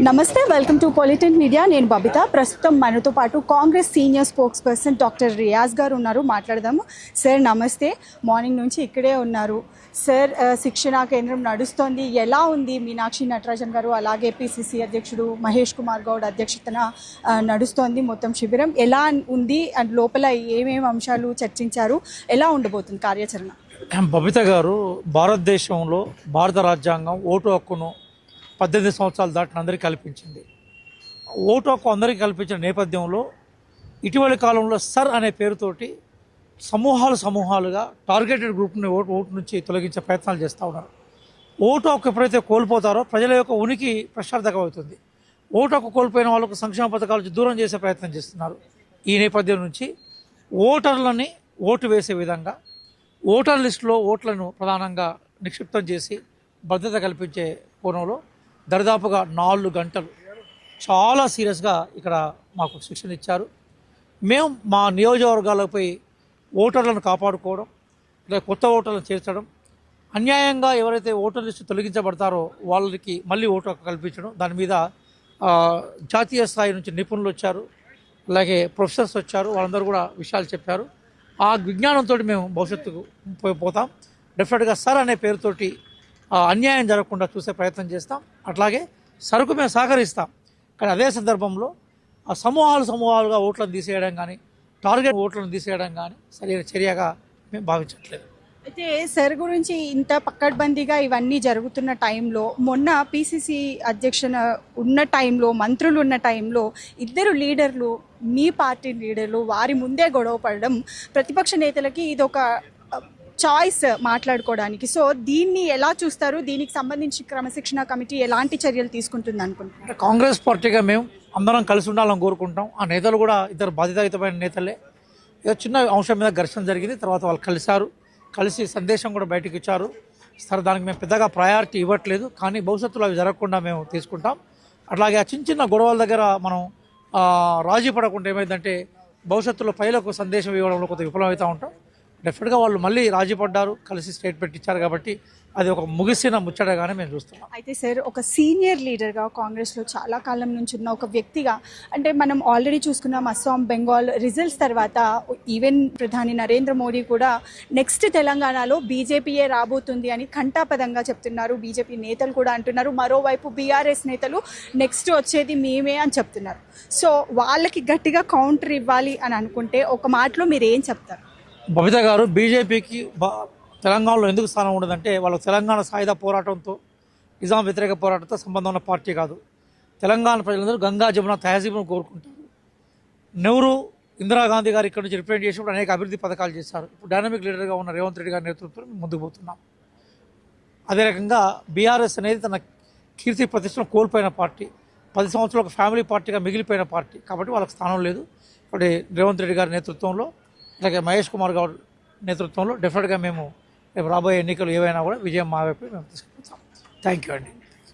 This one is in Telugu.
నమస్తే, వెల్కమ్ టు పొలిటిన్ మీడియా. నేను బబిత. ప్రస్తుతం మనతో పాటు Congress senior spokes person doctor Riyaz గారు ఉన్నారు. మాట్లాడదాము. సార్ నమస్తే. మార్నింగ్ నుంచి ఇక్కడే ఉన్నారు. సార్, శిక్షణా కేంద్రం నడుస్తోంది. ఎలా ఉంది? మీనాక్షి నటరాజన్ గారు అలాగే పిసిసి అధ్యక్షుడు మహేష్ కుమార్ గౌడ్ అధ్యక్షతన నడుస్తోంది మొత్తం శిబిరం. ఎలా ఉంది అండ్ లోపల ఏమేమి అంశాలు చర్చించారు? ఎలా ఉండబోతుంది కార్యాచరణ? బబిత గారు, భారతదేశంలో భారత రాజ్యాంగం ఓటు హక్కును 18 సంవత్సరాలు దాటిన అందరికీ కల్పించింది. ఓటు హక్కు అందరికీ కల్పించిన నేపథ్యంలో ఇటీవలి కాలంలో సర్ అనే పేరుతోటి సమూహాలుగా టార్గెటెడ్ గ్రూప్ని ఓటు నుంచి తొలగించే ప్రయత్నాలు చేస్తూ ఉన్నారు. ఓటు హక్కు ఎప్పుడైతే కోల్పోతారో ప్రజల యొక్క ఉనికి ప్రశ్నార్థకం అవుతుంది. ఓటు హక్కు కోల్పోయిన వాళ్ళకు సంక్షేమ పథకాల నుంచి దూరం చేసే ప్రయత్నం చేస్తున్నారు. ఈ నేపథ్యం నుంచి ఓటర్లని ఓటు వేసే విధంగా ఓటర్ లిస్టులో ఓట్లను ప్రధానంగా నిక్షిప్తం చేసి భద్రత కల్పించే కోణంలో దరిదాపుగా 4 గంటలు చాలా సీరియస్గా ఇక్కడ మాకు శిక్షణ ఇచ్చారు. మేము మా నియోజకవర్గాలపై ఓటర్లను కాపాడుకోవడం, లేదా కొత్త ఓటర్లను చేర్చడం, అన్యాయంగా ఎవరైతే ఓటర్ లిస్టు తొలగించబడతారో వాళ్ళకి మళ్ళీ ఓటు హక్కు కల్పించడం, దాని మీద జాతీయ స్థాయి నుంచి నిపుణులు వచ్చారు, అలాగే ప్రొఫెసర్స్ వచ్చారు. వాళ్ళందరూ కూడా విషయాలు చెప్పారు. ఆ విజ్ఞానంతో మేము భవిష్యత్తుకు పోతాం. డెఫినెట్గా సర్ అనే పేరుతోటి అన్యాయం జరగకుండా చూసే ప్రయత్నం చేస్తాం. అట్లాగే సరుకు మేము సహకరిస్తాం. కానీ అదే సందర్భంలో సమూహాలుగా ఓట్లను తీసేయడం కానీ, టార్గెట్ ఓట్లను తీసేయడం కానీ సరైన చర్యగా మేము భావించట్లేదు. అయితే సార్ గురించి ఇంత పక్కడ్బందీగా ఇవన్నీ జరుగుతున్న టైంలో, మొన్న పిసిసి అధ్యక్షన ఉన్న టైంలో, మంత్రులు ఉన్న టైంలో ఇద్దరు లీడర్లు, మీ పార్టీ లీడర్లు వారి ముందే గొడవ పడడం ప్రతిపక్ష నేతలకి ఇదొక చాయిస్ మాట్లాడుకోవడానికి. సో దీన్ని ఎలా చూస్తారు? దీనికి సంబంధించి క్రమశిక్షణ కమిటీ ఎలాంటి చర్యలు తీసుకుంటుంది అనుకుంటున్నారు? కాంగ్రెస్ పార్టీగా మేము అందరం కలిసి ఉండాలని కోరుకుంటాం. ఆ నేతలు కూడా ఇద్దరు బాధ్యతాయుతమైన నేతలే. ఏదో చిన్న అంశం మీద ఘర్షణ జరిగింది, తర్వాత వాళ్ళు కలిసి సందేశం కూడా బయటకు ఇచ్చారు. సరే, దానికి మేము పెద్దగా ప్రయారిటీ ఇవ్వట్లేదు, కానీ భవిష్యత్తులో అవి జరగకుండా మేము తీసుకుంటాం. అట్లాగే ఆ చిన్న గొడవల దగ్గర మనం రాజీ పడకుండా ఏమైందంటే భవిష్యత్తులో ప్రజలకు సందేశం ఇవ్వడంలో కొంత విఫలమవుతూ ఉంటాం. డెఫినెట్గా వాళ్ళు మళ్ళీ రాజీ పడ్డారు, కలిసి స్టేట్మెంట్ ఇచ్చారు కాబట్టి అది ఒక ముగిసిన ముచ్చటగానే మేము చూస్తున్నాం. అయితే సార్, ఒక సీనియర్ లీడర్గా కాంగ్రెస్లో చాలా కాలం నుంచి ఉన్న ఒక వ్యక్తిగా, అంటే మనం ఆల్రెడీ చూసుకున్నాం అస్సాం, బెంగాల్ రిజల్ట్స్ తర్వాత ఈవెన్ ప్రధాని నరేంద్ర మోడీ కూడా నెక్స్ట్ తెలంగాణలో బీజేపీయే రాబోతుంది అని ఘంటాపదంగా చెప్తున్నారు. బీజేపీ నేతలు కూడా అంటున్నారు. మరోవైపు బీఆర్ఎస్ నేతలు నెక్స్ట్ వచ్చేది మేమే అని చెప్తున్నారు. సో వాళ్ళకి గట్టిగా కౌంటర్ ఇవ్వాలి అని అనుకుంటే ఒక మాటలో మీరు ఏం చెప్తారు? బబిత గారు, బీజేపీకి తెలంగాణలో ఎందుకు స్థానం ఉండదంటే వాళ్ళకు తెలంగాణ సాయుధ పోరాటంతో, నిజాం వ్యతిరేక పోరాటంతో సంబంధం ఉన్న పార్టీ కాదు. తెలంగాణ ప్రజలందరూ గంగా జమున తహజీబ్ను కోరుకుంటారు. నెహ్రూ, ఇందిరాగాంధీ గారు ఇక్కడ నుంచి రిప్రజెంట్ చేసినప్పుడు అనేక అభివృద్ధి పథకాలు చేశారు. ఇప్పుడు డైనమిక్ లీడర్గా ఉన్న రేవంత్ రెడ్డి గారి నేతృత్వంలో ముందుకు పోతున్నాం. అదే రకంగా బీఆర్ఎస్ అనేది తన కీర్తి ప్రతిష్టను కోల్పోయిన పార్టీ, 10 సంవత్సరాలు ఒక ఫ్యామిలీ పార్టీగా మిగిలిపోయిన పార్టీ కాబట్టి వాళ్ళకి స్థానం లేదు. ఇప్పుడు రేవంత్ రెడ్డి గారి నేతృత్వంలో, అలాగే మహేష్ కుమార్ గౌడ్ నేతృత్వంలో డెఫినెట్గా మేము రేపు రాబోయే ఎన్నికలు ఏవైనా కూడా విజయం మా వైపు మేము తీసుకుపోతాం. థ్యాంక్ యూ అండి.